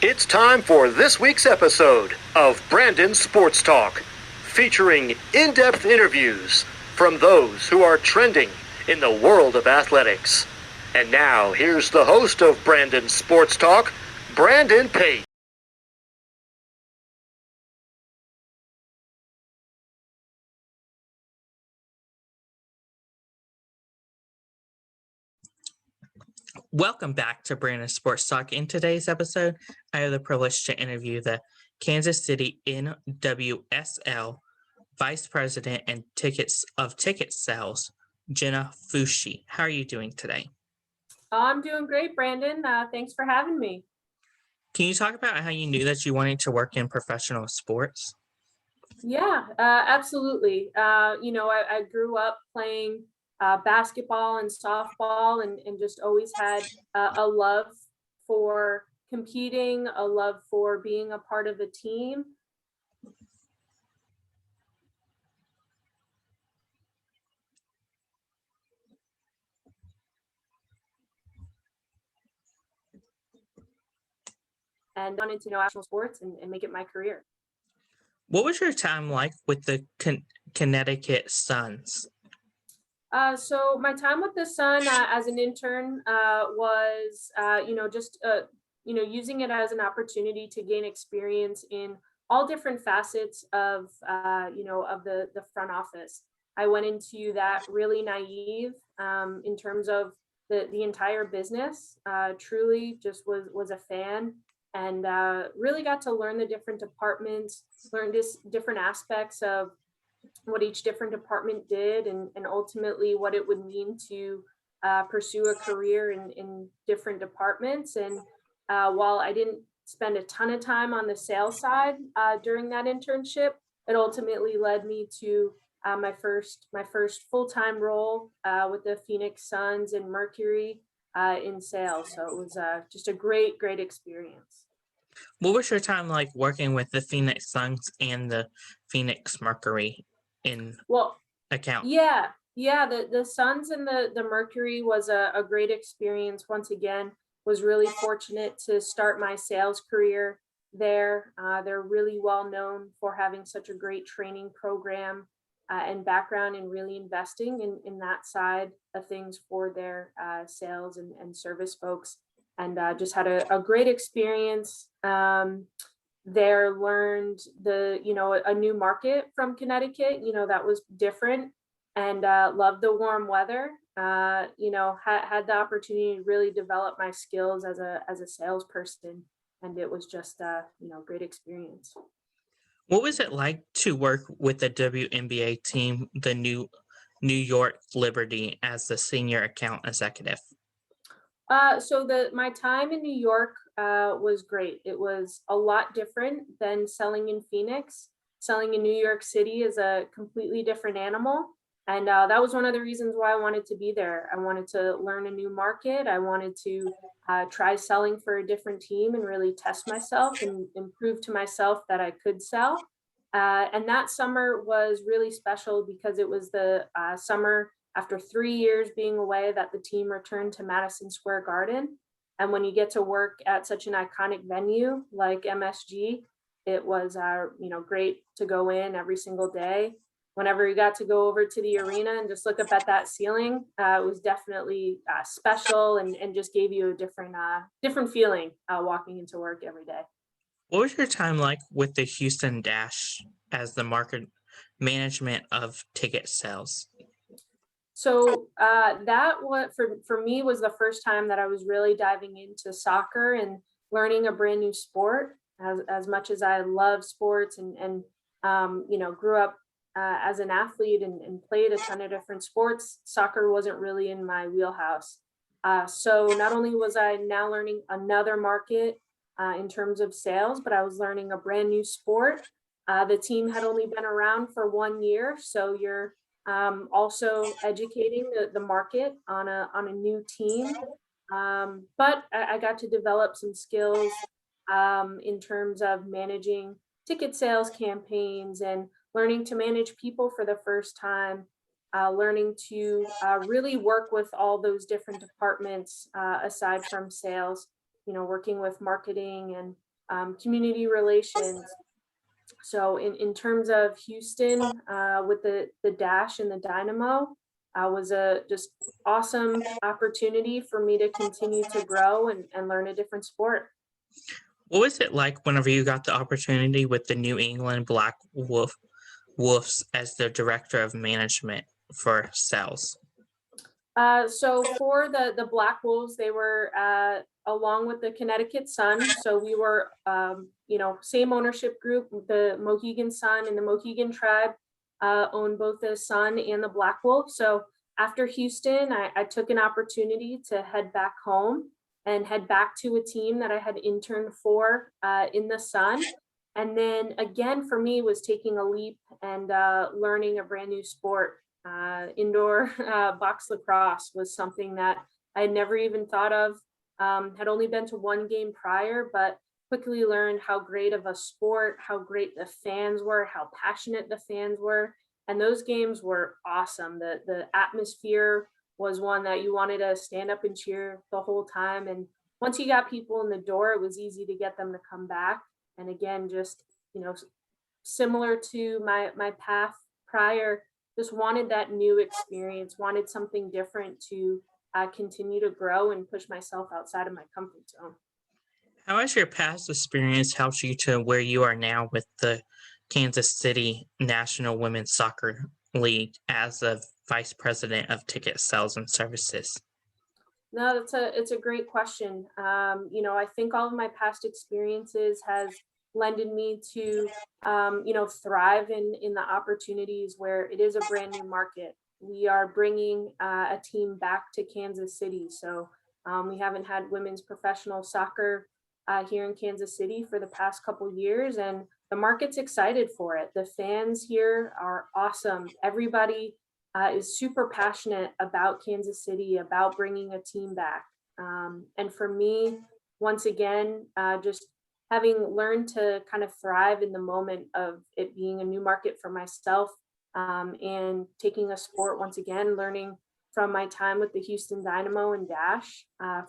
It's time for this week's episode of Brandon Sports Talk, featuring in-depth interviews from those who are trending in the world of athletics. And now, here's the host of Brandon Sports Talk, Brandon Pate. Welcome back to Brandon Sports Talk. In today's episode, I have the privilege to interview the Kansas City NWSL Vice President and ticket sales, Jenna Fusci. How are you doing today? I'm doing great, Brandon. Thanks for having me. Can you talk about how you knew that you wanted to work in professional sports? Yeah, absolutely. I grew up playing basketball and softball and just always had a love for competing, a love for being a part of a team. And wanted to know actual sports and make it my career. What was your time like with the Connecticut Suns? So my time with the Sun as an intern was, using it as an opportunity to gain experience in all different facets of the front office. I went into that really naive in terms of the entire business. Truly, just was a fan and really got to learn the different departments, learn different aspects of what each different department did and ultimately what it would mean to pursue a career in different departments. And while I didn't spend a ton of time on the sales side during that internship, it ultimately led me to my first full-time role with the Phoenix Suns and Mercury in sales. So it was just a great experience. What was your time like working with the Phoenix Suns and the Phoenix Mercury in account? Yeah. The Suns and the Mercury was a great experience. Once again, was really fortunate to start my sales career there. They're really well known for having such a great training program and background and really investing in that side of things for their sales and service folks. And just had a great experience there, learned a new market from Connecticut, that was different, and loved the warm weather. Had the opportunity to really develop my skills as a salesperson, and it was just great experience. What was it like to work with the WNBA team, the New York Liberty, as the senior account executive? So my time in New York was great. It was a lot different than selling in Phoenix. Selling in New York City is a completely different animal. And that was one of the reasons why I wanted to be there. I wanted to learn a new market. I wanted to try selling for a different team and really test myself and prove to myself that I could sell. And that summer was really special because it was the summer after 3 years being away that the team returned to Madison Square Garden. And when you get to work at such an iconic venue like MSG, it was great to go in every single day. Whenever you got to go over to the arena and just look up at that ceiling, it was definitely special and just gave you a different feeling walking into work every day. What was your time like with the Houston Dash as the market management of ticket sales? So that for me was the first time that I was really diving into soccer and learning a brand new sport. As much as I love sports and grew up as an athlete and played a ton of different sports, soccer wasn't really in my wheelhouse. So not only was I now learning another market in terms of sales, but I was learning a brand new sport. The team had only been around for 1 year, so you're also educating the market on a new team. But I got to develop some skills in terms of managing ticket sales campaigns and learning to manage people for the first time, learning to really work with all those different departments aside from sales, working with marketing and community relations. So in terms of Houston, with the Dash and the Dynamo, was a just awesome opportunity for me to continue to grow and learn a different sport. What was it like whenever you got the opportunity with the New England Wolves as the director of management for sales? So for the Black Wolves, they were along with the Connecticut Sun. So we were, same ownership group. The Mohegan Sun and the Mohegan tribe own both the Sun and the Black Wolf. So after Houston, I took an opportunity to head back home and head back to a team that I had interned for in the Sun. And then again, for me, was taking a leap and learning a brand new sport. Indoor box lacrosse was something that I had never even thought of, had only been to one game prior, but quickly learned how great of a sport, how great the fans were, how passionate the fans were. And those games were awesome. The atmosphere was one that you wanted to stand up and cheer the whole time. And once you got people in the door, it was easy to get them to come back. And again, just, similar to my path prior, just wanted that new experience, wanted something different to continue to grow and push myself outside of my comfort zone. How has your past experience helped you to where you are now with the Kansas City National Women's Soccer League as the Vice President of Ticket Sales and Services? No, it's a great question. I think all of my past experiences has lended me to thrive in the opportunities where it is a brand new market. We are bringing a team back to Kansas City. So we haven't had women's professional soccer here in Kansas City for the past couple years, and the market's excited for it. The fans here are awesome. Everybody is super passionate about Kansas City, about bringing a team back. And for me, once again, just having learned to kind of thrive in the moment of it being a new market for myself, and taking a sport once again, learning from my time with the Houston Dynamo and Dash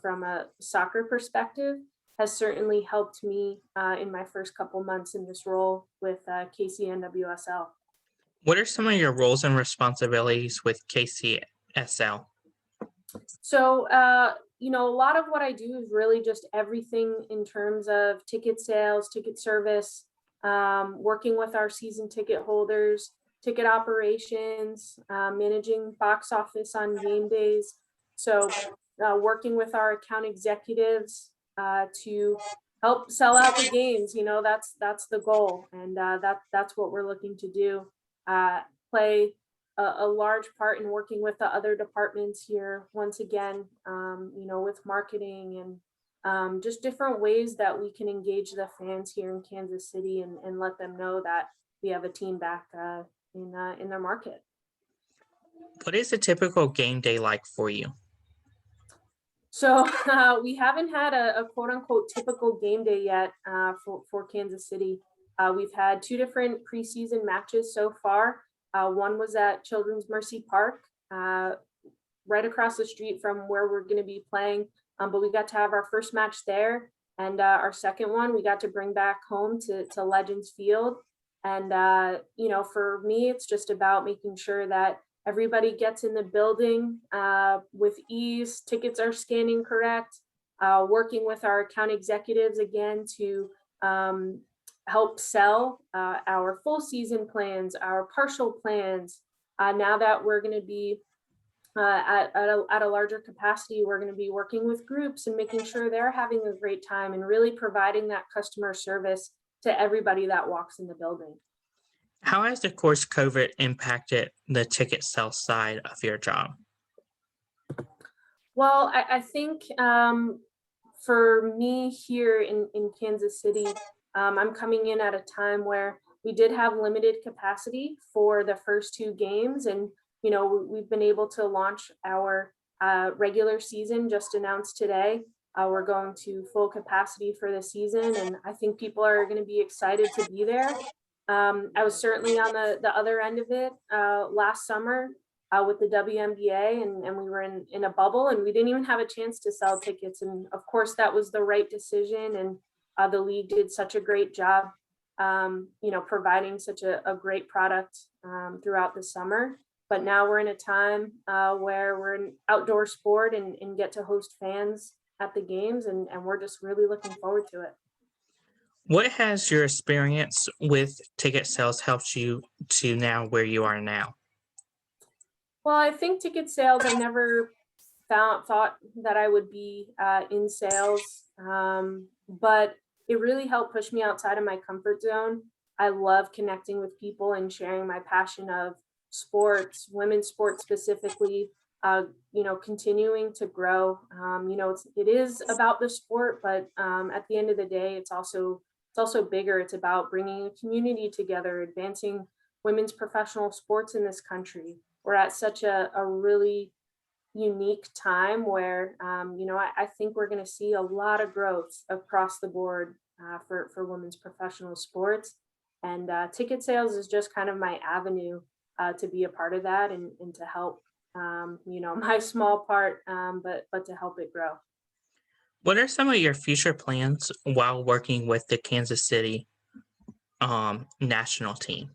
from a soccer perspective has certainly helped me in my first couple months in this role with KC NWSL. What are some of your roles and responsibilities with KCSL? So, a lot of what I do is really just everything in terms of ticket sales, ticket service, working with our season ticket holders, ticket operations, managing box office on game days. So, working with our account executives to help sell out the games. That's the goal, and that's what we're looking to do. Play a large part in working with the other departments here once again, with marketing and just different ways that we can engage the fans here in Kansas City and let them know that we have a team back in their market. What is a typical game day like for you? So we haven't had a quote unquote typical game day yet for Kansas City. We've had 2 different preseason matches so far. One was at Children's Mercy Park, right across the street from where we're going to be playing. But we got to have our first match there. And our second one, we got to bring back home to Legends Field. And, for me, it's just about making sure that everybody gets in the building with ease, tickets are scanning correct, working with our account executives again to help sell our full season plans, our partial plans. Now that we're going to be at a larger capacity, we're going to be working with groups and making sure they're having a great time and really providing that customer service to everybody that walks in the building. How has, of course, COVID impacted the ticket sales side of your job? Well, I think for me here in Kansas City, I'm coming in at a time where we did have limited capacity for the first 2 games. And, we've been able to launch our regular season just announced today. We're going to full capacity for the season. And I think people are going to be excited to be there. I was certainly on the other end of it last summer with the WNBA, and we were in a bubble and we didn't even have a chance to sell tickets. And of course, that was the right decision. And The league did such a great job, providing such a great product throughout the summer. But now we're in a time where we're an outdoor sport and get to host fans at the games, and we're just really looking forward to it. What has your experience with ticket sales helped you to now where you are now? Well, I think ticket sales, I never thought that I would be in sales, but it really helped push me outside of my comfort zone. I love connecting with people and sharing my passion of sports, women's sports specifically. Continuing to grow. It is about the sport, but at the end of the day, it's also bigger. It's about bringing a community together, advancing women's professional sports in this country. We're at such a really unique time where I think we're going to see a lot of growth across the board for women's professional sports, and ticket sales is just kind of my avenue to be a part of that and to help my small part, but to help it grow. What are some of your future plans while working with the Kansas City national team?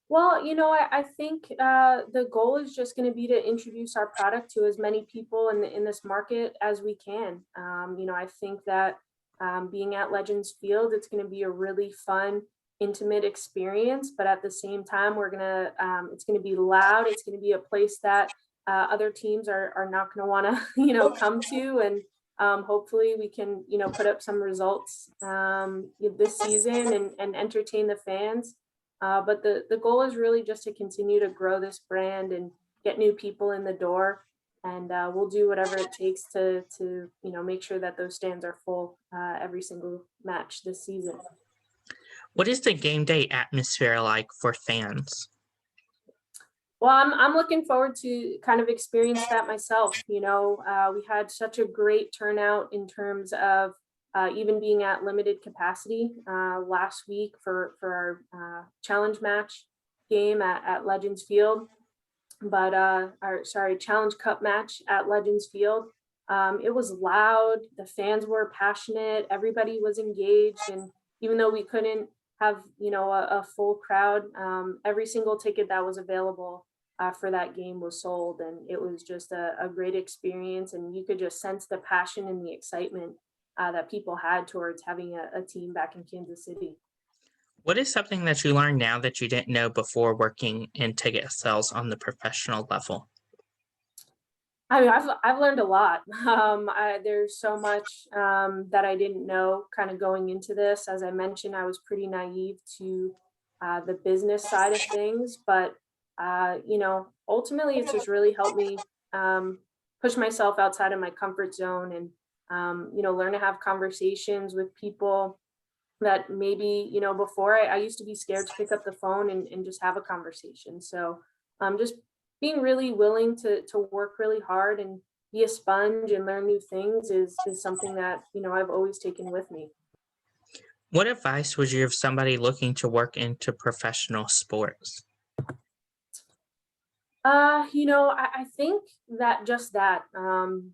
Well, I think the goal is just going to be to introduce our product to as many people in this market as we can. I think that being at Legends Field, it's going to be a really fun, intimate experience. But at the same time, it's going to be loud. It's going to be a place that other teams are not going to want to, come to. And hopefully we can, put up some results this season and entertain the fans. But the goal is really just to continue to grow this brand and get new people in the door. And we'll do whatever it takes to make sure that those stands are full every single match this season. What is the game day atmosphere like for fans? Well, I'm looking forward to kind of experience that myself. We had such a great turnout in terms of even being at limited capacity last week for our challenge match game at Legends Field, but Challenge Cup match at Legends Field. It was loud. The fans were passionate. Everybody was engaged, and even though we couldn't have a full crowd, every single ticket that was available for that game was sold, and it was just a great experience. And you could just sense the passion and the excitement that people had towards having a team back in Kansas City. What is something that you learned now that you didn't know before working in ticket sales on the professional level? I mean, I've learned a lot. There's so much that I didn't know kind of going into this. As I mentioned, I was pretty naive to the business side of things, but ultimately it's just really helped me push myself outside of my comfort zone and learn to have conversations with people that maybe, before I used to be scared to pick up the phone and just have a conversation. So just being really willing to work really hard and be a sponge and learn new things is something that, I've always taken with me. What advice would you give somebody looking to work into professional sports? I think that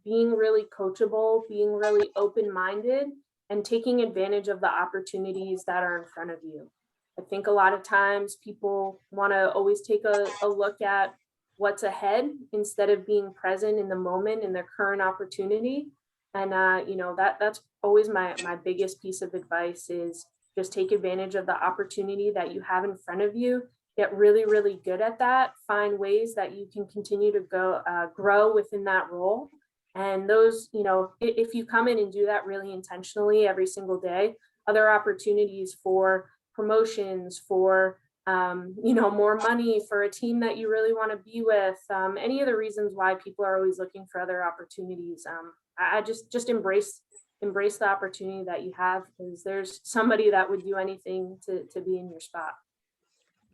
being really coachable, being really open-minded, and taking advantage of the opportunities that are in front of you. I think a lot of times people want to always take a look at what's ahead instead of being present in the moment in their current opportunity. And, that's always my biggest piece of advice is just take advantage of the opportunity that you have in front of you. Get really, really good at that. Find ways that you can continue to grow within that role. And those, if you come in and do that really intentionally every single day, other opportunities for promotions, for, more money, for a team that you really want to be with, any of the reasons why people are always looking for other opportunities. I just embrace the opportunity that you have, because there's somebody that would do anything to be in your spot.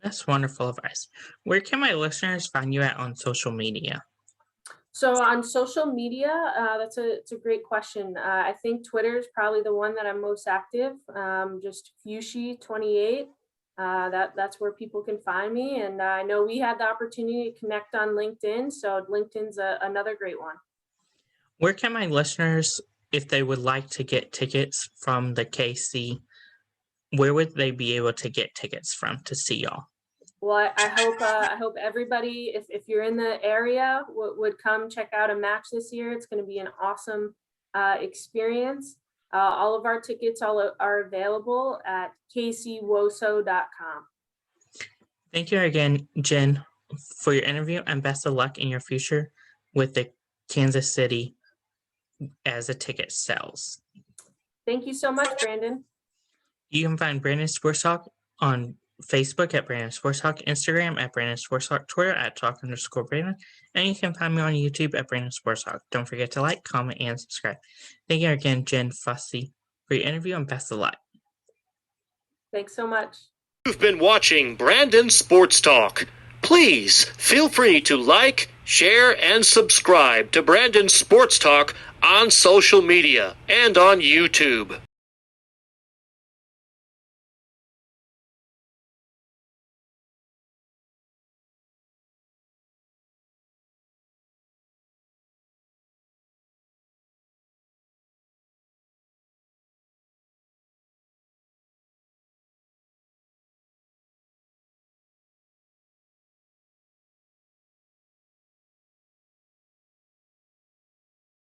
That's wonderful advice. Where can my listeners find you at on social media? So on social media, it's a great question. I think Twitter is probably the one that I'm most active. Just Fusci 28. That's where people can find me. And I know we had the opportunity to connect on LinkedIn. So LinkedIn's another great one. Where can my listeners if they would like to get tickets from the KC, where would they be able to get tickets from to see y'all? Well, I hope everybody, if you're in the area, would come check out a match this year. It's going to be an awesome experience. All of our tickets are available at kcwoso.com. Thank you again, Jen, for your interview, and best of luck in your future with the Kansas City as a ticket sells. Thank you so much, Brandon. You can find Brandon Sports Talk on Facebook at Brandon Sports Talk, Instagram at Brandon Sports Talk, Twitter at @talk_Brandon, and you can find me on YouTube at Brandon Sports Talk. Don't forget to like, comment, and subscribe. Thank you again, Jen Fusci, for your interview, and best of luck. Thanks so much. You've been watching Brandon Sports Talk. Please feel free to like, share, and subscribe to Brandon Sports Talk on social media and on YouTube.